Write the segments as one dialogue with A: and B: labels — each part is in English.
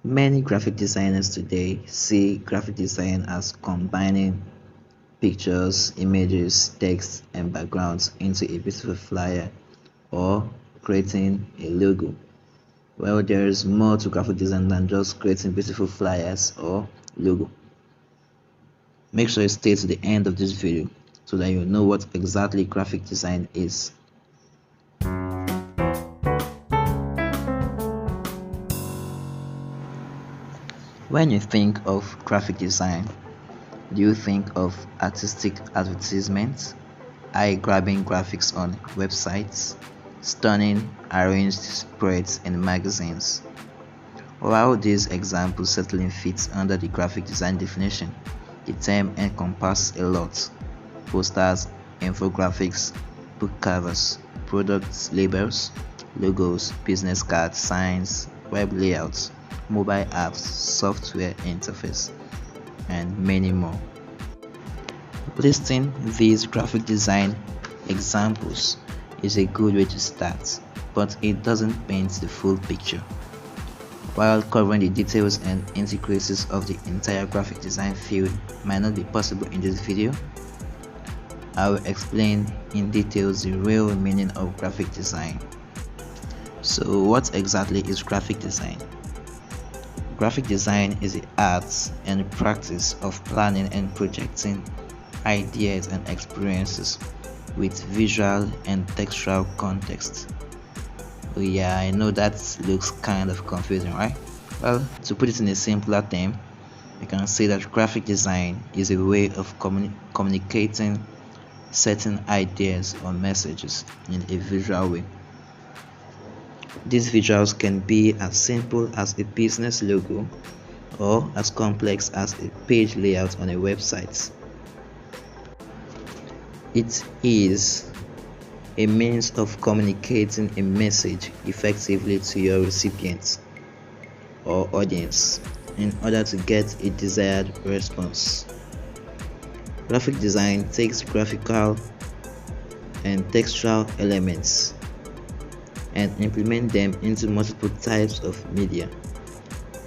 A: Many graphic designers today see graphic design as combining pictures, images, text, and backgrounds into a beautiful flyer or creating a logo. Well, there is more to graphic design than just creating beautiful flyers or logo. Make sure you stay to the end of this video so that you know what exactly graphic design is. When you think of graphic design, do you think of artistic advertisements, eye-grabbing graphics on websites, stunning arranged spreads in magazines? While these examples certainly fit under the graphic design definition, the term encompasses a lot: posters, infographics, book covers, product labels, logos, business cards, signs, web layouts, mobile apps, software interface, and many more. Listing these graphic design examples is a good way to start, but it doesn't paint the full picture. While covering the details and intricacies of the entire graphic design field might not be possible in this video, I will explain in detail the real meaning of graphic design. So what exactly is graphic design? Graphic design is the art and practice of planning and projecting ideas and experiences with visual and textual context. Oh yeah, I know that looks kind of confusing, right? Well, to put it in a simpler term, we can say that graphic design is a way of communicating certain ideas or messages in a visual way. These visuals can be as simple as a business logo or as complex as a page layout on a website. It is a means of communicating a message effectively to your recipients or audience in order to get a desired response. Graphic design takes graphical and textual elements and implement them into multiple types of media.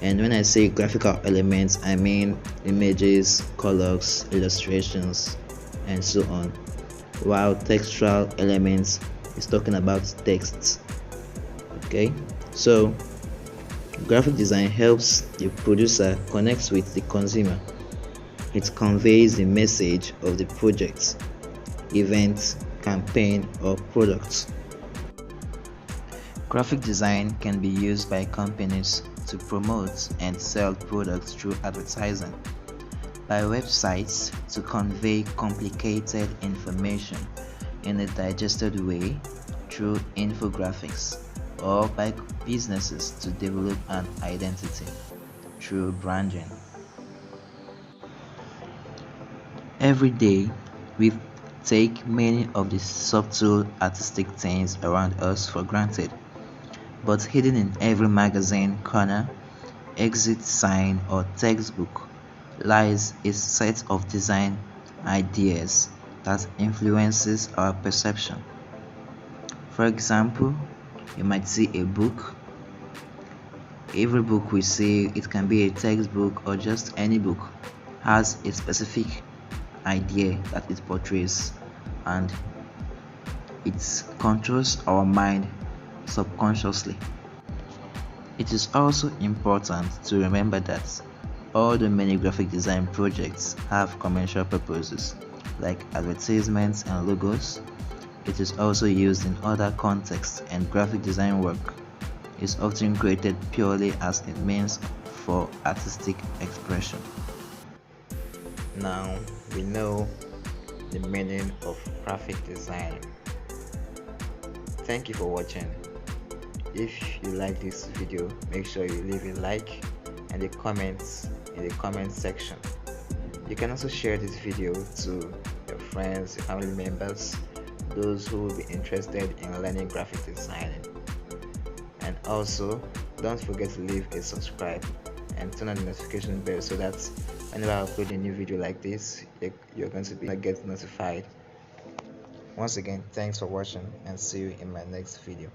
A: And when I say graphical elements, I mean images, colors, illustrations, and so on. While textual elements is talking about texts. Okay, so graphic design helps the producer connect with the consumer. It conveys the message of the project, event, campaign, or product. Graphic design can be used by companies to promote and sell products through advertising, by websites to convey complicated information in a digested way through infographics, or by businesses to develop an identity through branding. Every day, we take many of the subtle artistic things around us for granted, but hidden in every magazine corner, exit sign, or textbook lies a set of design ideas that influences our perception. For example, you might see a book. Every book we see, it can be a textbook or just any book, has a specific idea that it portrays, and it controls our mind subconsciously. It is also important to remember that all the many graphic design projects have commercial purposes, like advertisements and logos. It is also used in other contexts, and graphic design work is often created purely as a means for artistic expression. Now we know the meaning of graphic design. Thank you for watching. If you like this video, make sure you leave a like and the comments in the comment section. You can also share this video to your friends, your family members, those who will be interested in learning graphic design. And also, don't forget to leave a subscribe and turn on the notification bell so that whenever I upload a new video like this, you're going to get notified. Once again, thanks for watching and see you in my next video.